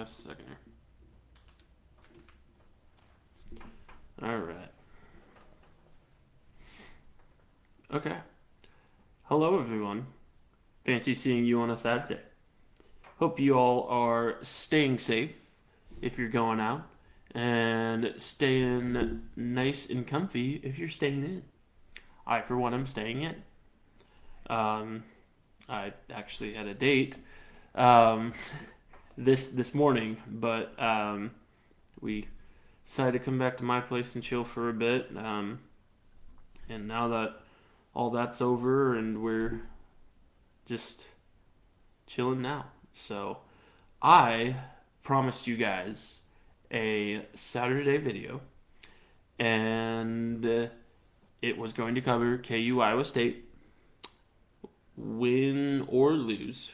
Just a second here. All right. Okay. Hello, everyone. Fancy seeing you on a Saturday. Hope you all are staying safe if you're going out and staying nice and comfy if you're staying in. I, for one, am staying in. Um, I actually had a date um, this morning, but we decided to come back to my place and chill for a bit. And now that all that's over, and we're just chilling now. So I promised you guys a Saturday video, and it was going to cover KU Iowa State, win or lose.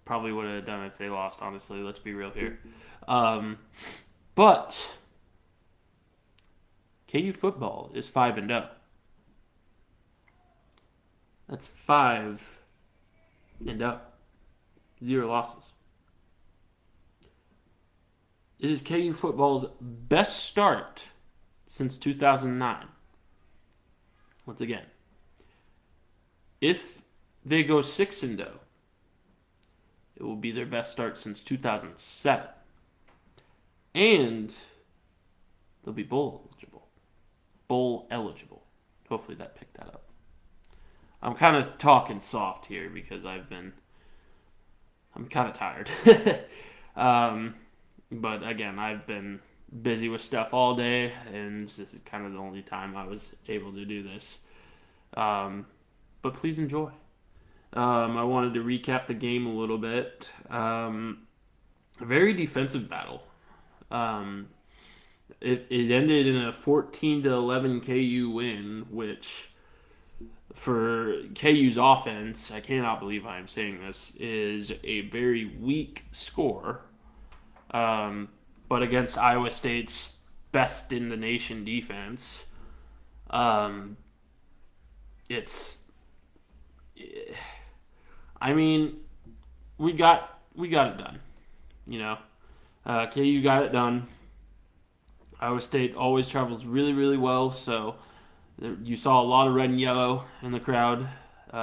Probably would have done it if they lost, honestly. Let's be real here. But KU football is 5-0. That's 5-0. 0 losses. It is KU football's best start since 2009. Once again, if they go 6-0, it will be their best start since 2007. And they'll be bowl eligible. Bowl eligible. Hopefully that picked that up. I'm kind of talking soft here because I'm kind of tired. But again, I've been busy with stuff all day, and this is kind of the only time I was able to do this. But please enjoy. I wanted to recap the game a little bit. A very defensive battle. It ended in a 14-11 KU win, which for KU's offense, I cannot believe I am saying this, is a very weak score. But against Iowa State's best in the nation defense, it's. I mean, we got it done. You know, KU got it done. Iowa State always travels really, really well, so you saw a lot of red and yellow in the crowd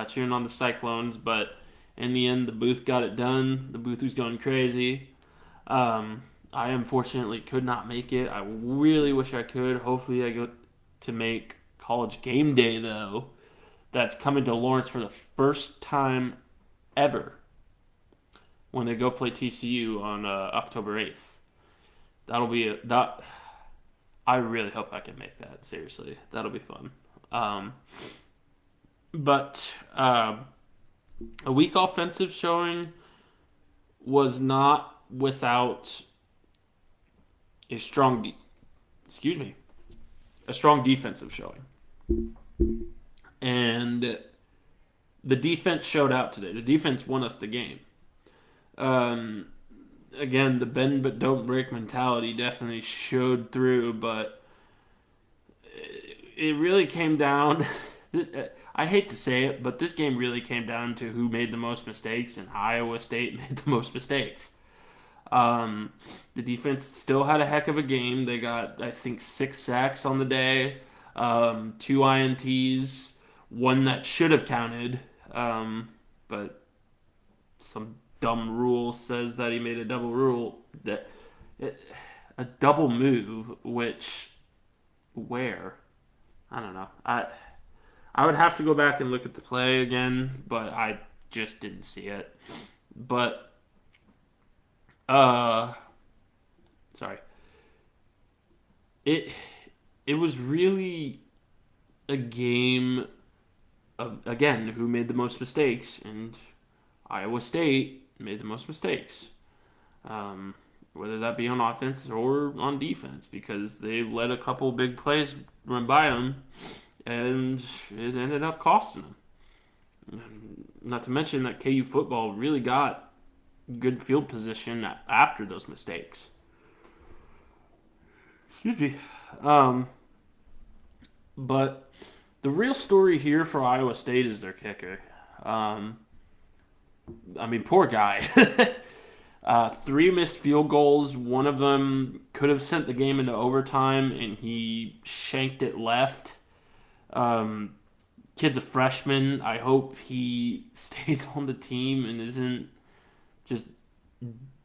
cheering on the Cyclones, but in the end, the booth got it done. The booth was going crazy. I unfortunately could not make it. I really wish I could. Hopefully, I get to make College Game Day, though. That's coming to Lawrence for the first time ever when they go play TCU on October 8th. That'll be that. I really hope I can make that. Seriously, that'll be fun. But a weak offensive showing was not without a strong, a strong defensive showing, and the defense showed out today. The defense won us the game. Again, the bend but don't break mentality definitely showed through, but it really came down. I hate to say it, but this game really came down to who made the most mistakes, and Iowa State made the most mistakes. The defense still had a heck of a game. They got, I think, 6 sacks on the day, 2 INTs, one that should have counted, but some dumb rule says that he made a double move, which where I don't know. I would have to go back and look at the play again, but I just didn't see it. But sorry. It was really a game of, again, who made the most mistakes, and Iowa State made the most mistakes, whether that be on offense or on defense, because they let a couple big plays run by them, and it ended up costing them. Not to mention that KU football really got good field position after those mistakes. Excuse me. But the real story here for Iowa State is their kicker. I mean, poor guy. Three missed field goals. One of them could have sent the game into overtime, and he shanked it left. Um, Kid's a freshman. I hope he stays on the team and isn't just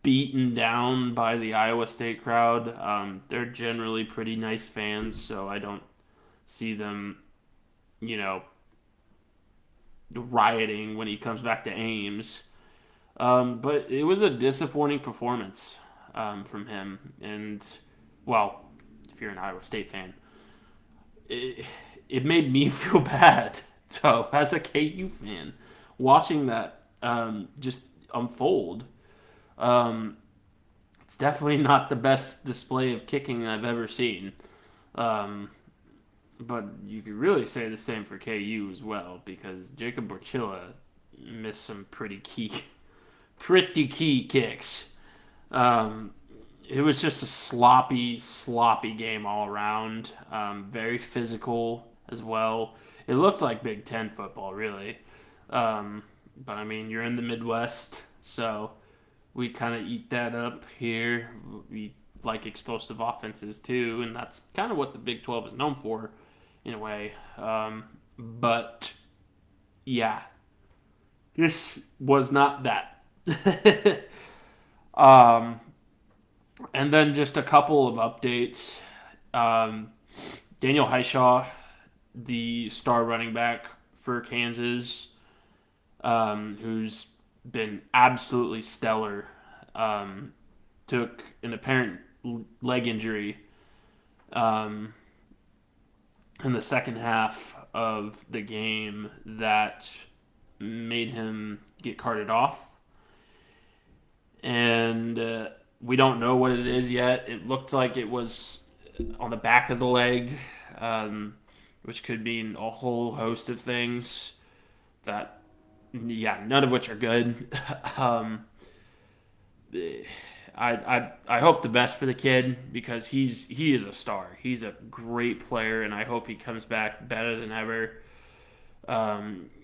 beaten down by the Iowa State crowd. They're generally pretty nice fans, so I don't see them, you know, rioting when he comes back to Ames. But it was a disappointing performance from him. And, well, if you're an Iowa State fan, it, it made me feel bad. So, as a KU fan, watching that just unfold, um, it's definitely not the best display of kicking I've ever seen. Um, but you could really say the same for KU as well, because Jacob Borchilla missed some pretty key kicks. Um, it was just a sloppy game all around. Very physical as well. It looked like Big Ten football, really. But I mean, you're in the Midwest, so we kind of eat that up here. We like explosive offenses too, and that's kind of what the Big 12 is known for, in a way. But yeah, this was not that. um, and then just a couple of updates. Um, Daniel Highshaw, the star running back for Kansas, who's been absolutely stellar, took an apparent leg injury um, in the second half of the game that made him get carted off. And we don't know what it is yet. It looked like it was on the back of the leg, which could mean a whole host of things that, yeah, none of which are good. um, I hope the best for the kid because he is a star. He's a great player, and I hope he comes back better than ever.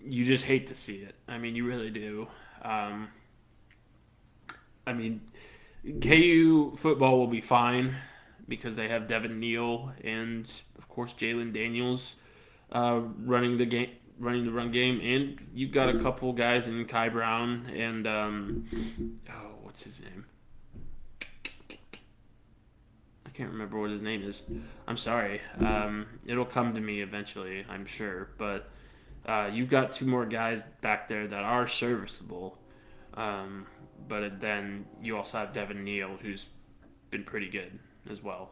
You just hate to see it. I mean, you really do. I mean, KU football will be fine because they have Devin Neal and, of course, Jalen Daniels running the run game, and you've got a couple guys in Kai Brown and what's his name? I can't remember what his name is. I'm sorry. It'll come to me eventually, I'm sure. But you've got two more guys back there that are serviceable. But then you also have Devin Neal, who's been pretty good as well.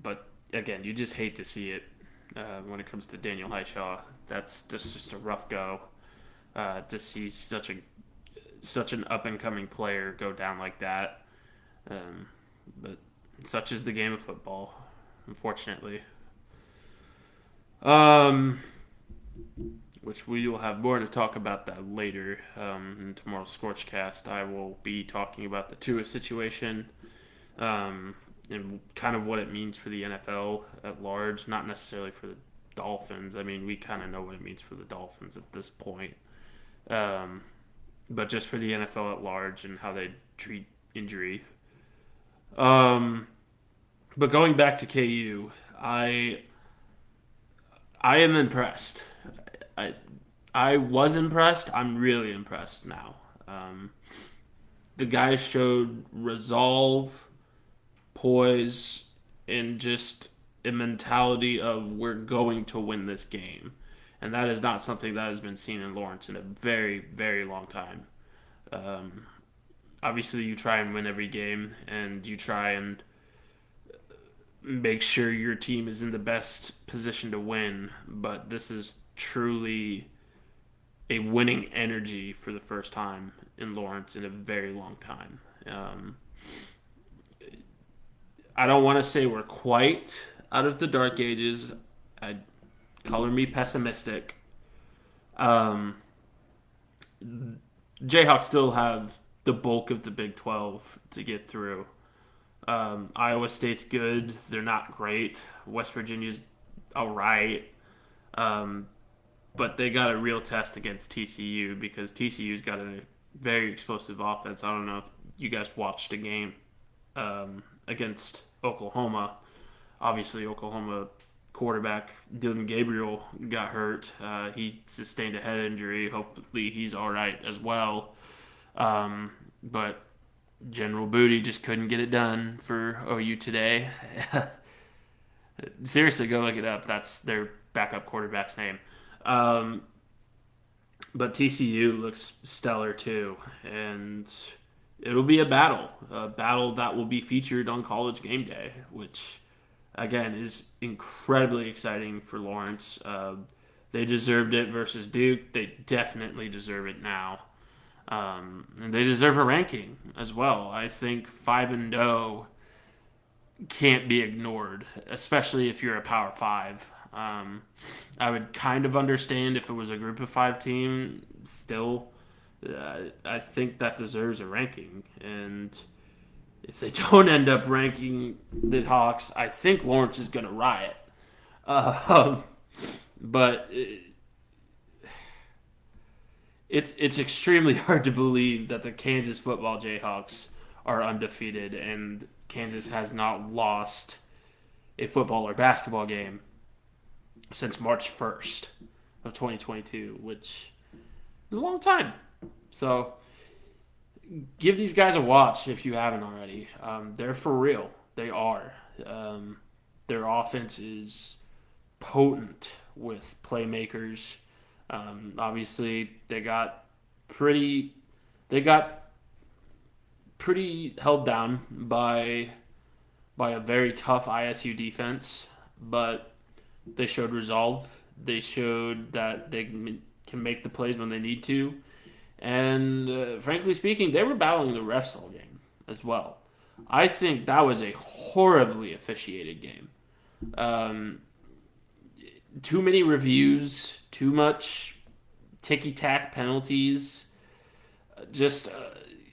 But again, you just hate to see it when it comes to Daniel Highshaw. That's just a rough go to see such an up and coming player go down like that. But such is the game of football, unfortunately. Which we will have more to talk about that later in tomorrow's Scorchcast. I will be talking about the Tua situation and kind of what it means for the NFL at large, not necessarily for the Dolphins. I mean, we kind of know what it means for the Dolphins at this point. But just for the NFL at large and how they treat injury. But going back to KU, I am impressed. I was impressed. I'm really impressed now. The guys showed resolve, poise, and just a mentality of we're going to win this game. And that is not something that has been seen in Lawrence in a very, very long time. Obviously, you try and win every game, and you try and make sure your team is in the best position to win. But this is truly a winning energy for the first time in Lawrence in a very long time. I don't want to say we're quite out of the dark ages. Color me pessimistic. Jayhawks still have the bulk of the Big 12 to get through. Iowa State's good. They're not great. West Virginia's all right. But they got a real test against TCU because TCU's got a very explosive offense. I don't know if you guys watched a game against Oklahoma. Obviously, Oklahoma quarterback Dylan Gabriel got hurt. He sustained a head injury. Hopefully, he's all right as well. But General Booty just couldn't get it done for OU today. Seriously, go look it up. That's their backup quarterback's name. Um, but TCU looks stellar too, and it'll be a battle that will be featured on College Game Day, which again is incredibly exciting for Lawrence. They deserved it versus Duke. They definitely deserve it now, and they deserve a ranking as well. I think 5-0 can't be ignored, especially if you're a Power Five. I would kind of understand if it was a Group of Five team. Still, I think that deserves a ranking. And if they don't end up ranking the Hawks, I think Lawrence is going to riot. Uh, but it's extremely hard to believe that the Kansas football Jayhawks are undefeated and Kansas has not lost a football or basketball game since March 1st of 2022, which is a long time. So give these guys a watch if you haven't already. They're for real. They are. Their offense is potent with playmakers. Obviously, they got pretty pretty held down by a very tough ISU defense, but they showed resolve. They showed that they can make the plays when they need to. And frankly speaking, they were battling the refs all game as well. I think that was a horribly officiated game. Um, Too many reviews, too much ticky-tack penalties. Just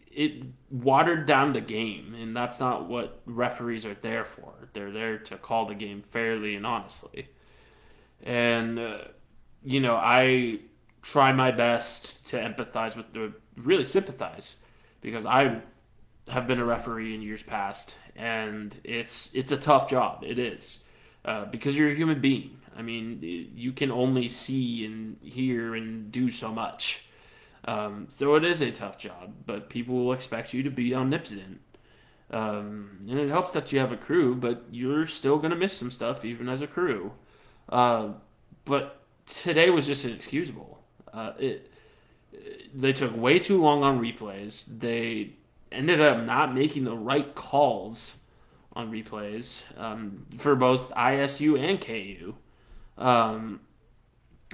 it watered down the game, and that's not what referees are there for. They're there to call the game fairly and honestly. And I try my best to empathize with really sympathize, because I have been a referee in years past, and it's a tough job. It is, because you're a human being. I mean, you can only see and hear and do so much. So it is a tough job, but people will expect you to be omnipotent. And it helps that you have a crew, but you're still going to miss some stuff even as a crew. But today was just inexcusable. They took way too long on replays. They ended up not making the right calls on replays for both ISU and KU.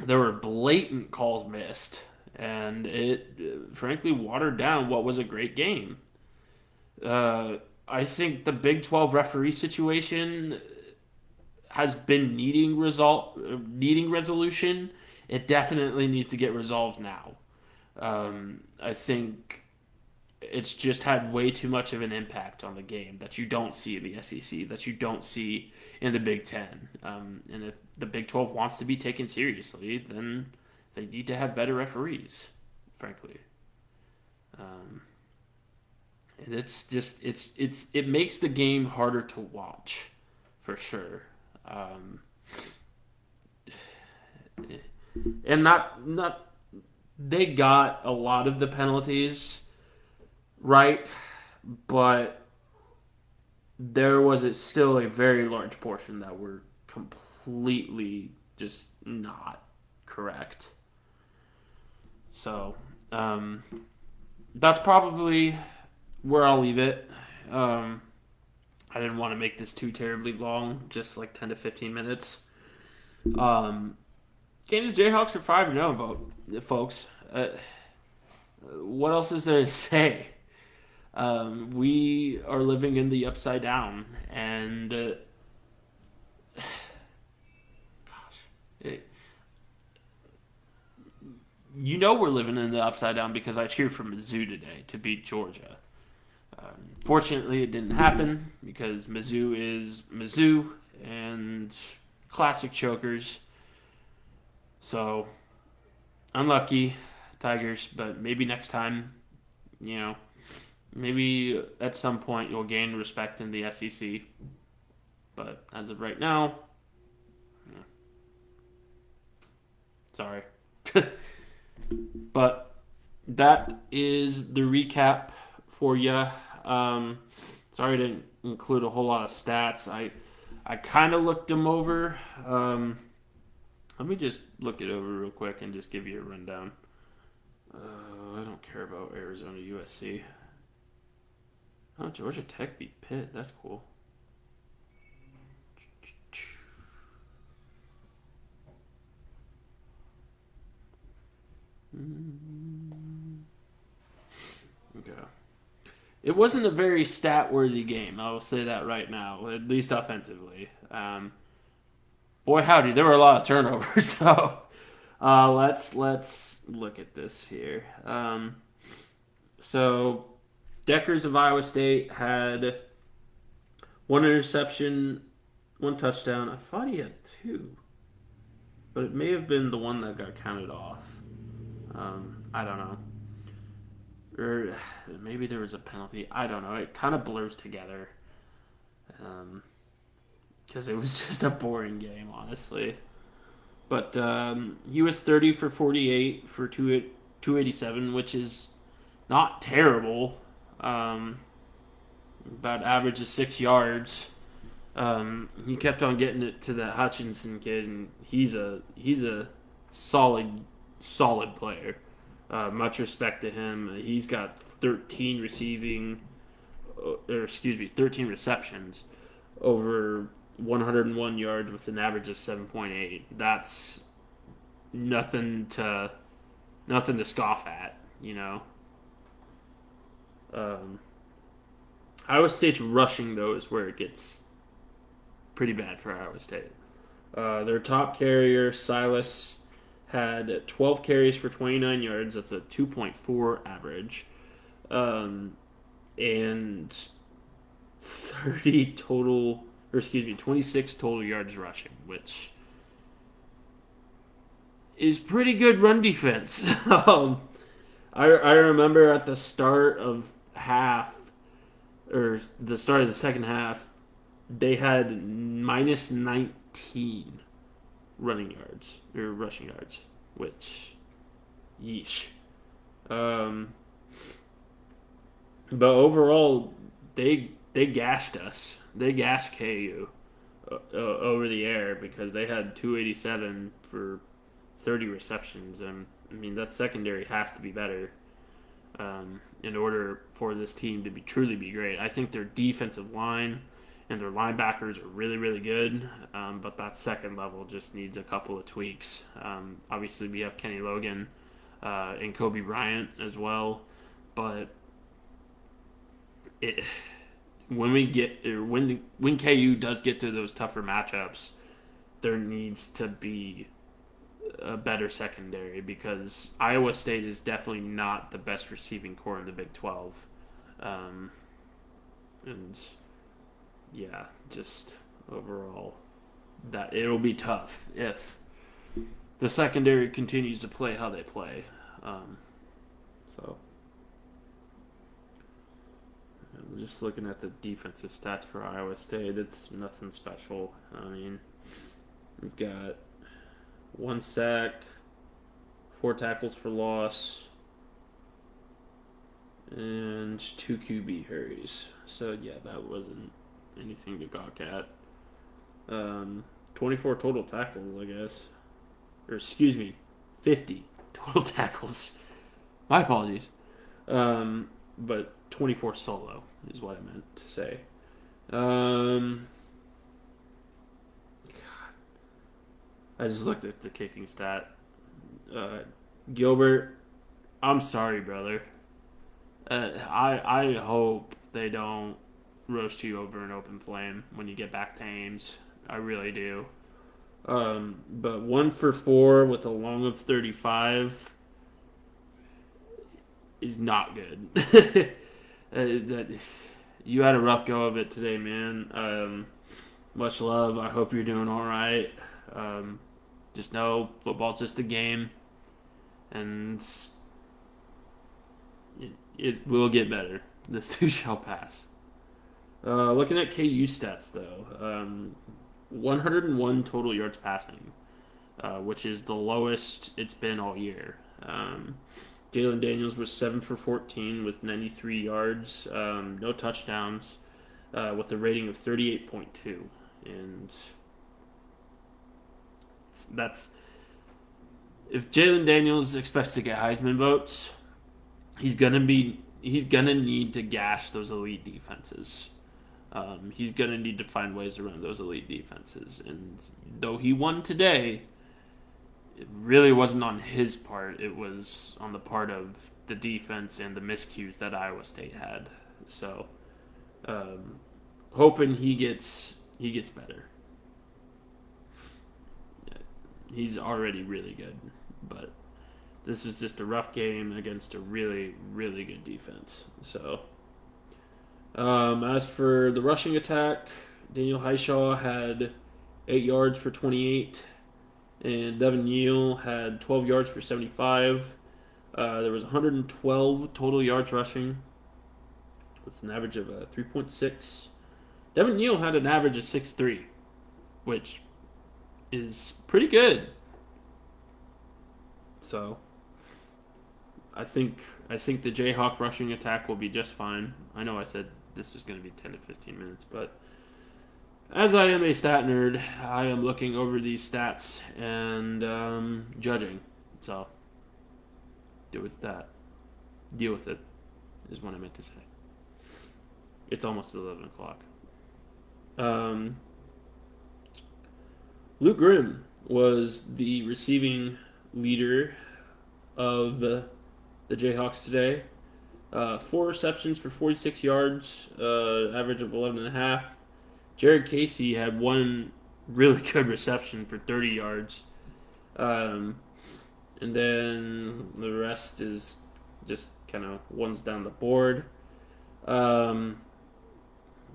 There were blatant calls missed, and it frankly watered down what was a great game. I think the Big 12 referee situation has been needing resolution. It definitely needs to get resolved now. I think it's just had way too much of an impact on the game that you don't see in the SEC, that you don't see in the Big Ten. And if the Big 12 wants to be taken seriously, then they need to have better referees, frankly. And it makes the game harder to watch, for sure. And not they got a lot of the penalties right, but there was still a very large portion that were completely just not correct. So that's probably where I'll leave it. I didn't want to make this too terribly long, just like 10 to 15 minutes. Kansas Jayhawks are 5-0, folks. What else is there to say? We are living in the upside down, and we're living in the upside down because I cheered for Mizzou today to beat Georgia. Fortunately, it didn't happen because Mizzou is Mizzou and classic chokers. So, unlucky, Tigers, but maybe next time you know, maybe at some point you'll gain respect in the SEC. But as of right now, sorry. But that is the recap for you. Sorry I didn't include a whole lot of stats. I kind of looked them over. Let me just look it over real quick and just give you a rundown. I don't care about Arizona USC. Oh, Georgia Tech beat Pitt. That's cool. Okay. It wasn't a very stat-worthy game. I will say that right now, at least offensively. Boy, howdy, there were a lot of turnovers. So let's look at this here. So Deckers of Iowa State had one interception, one touchdown. I thought he had two, but it may have been the one that got counted off. I don't know. Or maybe there was a penalty. I don't know. It kind of blurs together. Because it was just a boring game, honestly. But he was 30 for 48 for 287, which is not terrible. About average of 6 yards. He kept on getting it to that Hutchinson kid, and he's a solid player. Much respect to him. He's got 13 receptions over 101 yards with an average of 7.8. That's nothing to scoff at, you know. Iowa State's rushing, though, is where it gets pretty bad for Iowa State. Their top carrier, Silas, had 12 carries for 29 yards. That's a 2.4 average. And 26 total yards rushing, which is pretty good run defense. I remember at the start of the start of the second half, they had minus 19 rushing yards, which, yeesh. But overall, they gashed us. They gashed KU over the air because they had 287 for 30 receptions, and I mean that secondary has to be better in order for this team to truly be great. I think their defensive line and their linebackers are really, really good, but that second level just needs a couple of tweaks. Obviously, we have Kenny Logan and Kobe Bryant as well, but when KU does get to those tougher matchups, there needs to be a better secondary because Iowa State is definitely not the best receiving core in the Big 12, and yeah, just overall, that it'll be tough if the secondary continues to play how they play. So, just looking at the defensive stats for Iowa State, it's nothing special. I mean, we've got 1 sack, 4 tackles for loss, and 2 QB hurries. So yeah, that wasn't anything to gawk at. 24 total tackles, I guess. Or excuse me, 50 total tackles. My apologies. But 24 solo is what I meant to say. God. I just looked at the kicking stat. Gilbert, I'm sorry, brother. I hope they don't roast you over an open flame when you get back to Ames. I really do. But 1 for 4 with a long of 35 is not good. You had a rough go of it today, man. Much love. I hope you're doing all right. Just know football's just a game, and it will get better. This too shall pass. Looking at KU stats though, 101 total yards passing, which is the lowest it's been all year. Jalen Daniels was 7 for 14 with 93 yards, no touchdowns, with a rating of 38.2, and that's if Jalen Daniels expects to get Heisman votes, he's gonna need to gash those elite defenses. He's gonna need to find ways around those elite defenses, and though he won today, it really wasn't on his part. It was on the part of the defense and the miscues that Iowa State had. So, hoping he gets better. He's already really good, but this was just a rough game against a really, really good defense. So, as for the rushing attack, Daniel Highshaw had 8 yards for 28, and Devin Neal had 12 yards for 75. There was 112 total yards rushing, with an average of 3.6. Devin Neal had an average of 6.3, which is pretty good. So, I think the Jayhawk rushing attack will be just fine. I know I said this was going to be 10 to 15 minutes, but as I am a stat nerd, I am looking over these stats and judging. So, deal with that. Deal with it, is what I meant to say. It's almost 11 o'clock. Luke Grimm was the receiving leader of the Jayhawks today. 4 receptions for 46 yards, average of 11.5. Jared Casey had 1 really good reception for 30 yards. And then the rest is just kind of ones down the board. Daniel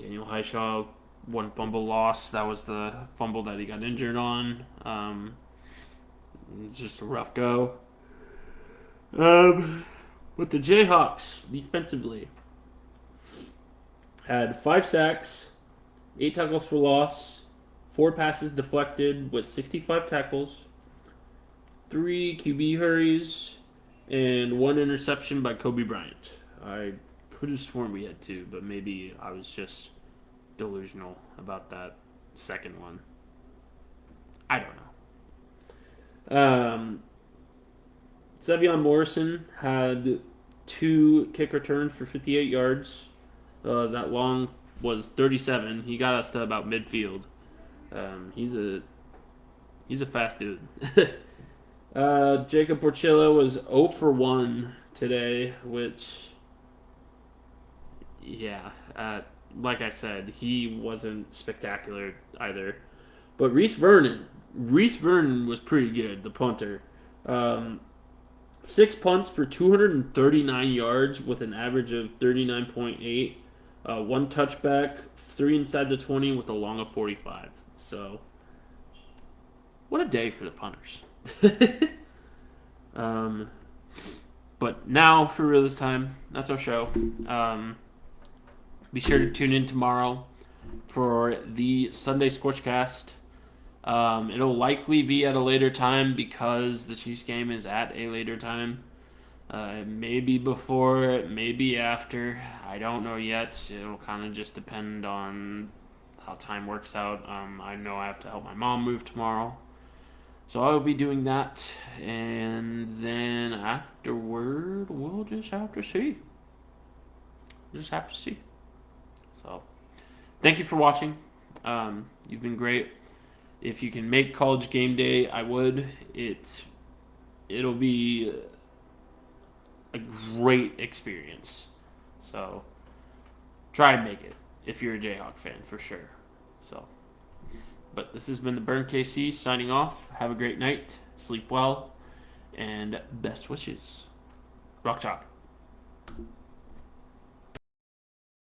Highshaw, 1 fumble loss. That was the fumble that he got injured on. It's just a rough go. But the Jayhawks, defensively, had 5 sacks, 8 tackles for loss, 4 passes deflected with 65 tackles, 3 QB hurries, and 1 interception by Kobe Bryant. I could have sworn we had 2, but maybe I was just delusional about that second one. I don't know. Sevion Morrison had 2 kick returns for 58 yards. That long was 37. He got us to about midfield. He's a fast dude. Jacob Porchilla was 0 for 1 today, which, yeah, like I said, he wasn't spectacular either. But Reese Vernon was pretty good, the punter. 6 punts for 239 yards with an average of 39.8. 1 touchback, 3 inside the 20 with a long of 45. So, what a day for the punters. But now, for real this time, that's our show. Be sure to tune in tomorrow for the Sunday Sportscast. It'll likely be at a later time because the Chiefs game is at a later time. Maybe before, maybe after. I don't know yet. It'll kind of just depend on how time works out. I know I have to help my mom move tomorrow. So I'll be doing that. And then afterward, we'll just have to see. So, thank you for watching. You've been great. If you can make College Game Day, I would. It'll be a great experience. So, try and make it if you're a Jayhawk fan, for sure. So, but this has been the Burn KC signing off. Have a great night. Sleep well. And best wishes. Rock Chalk.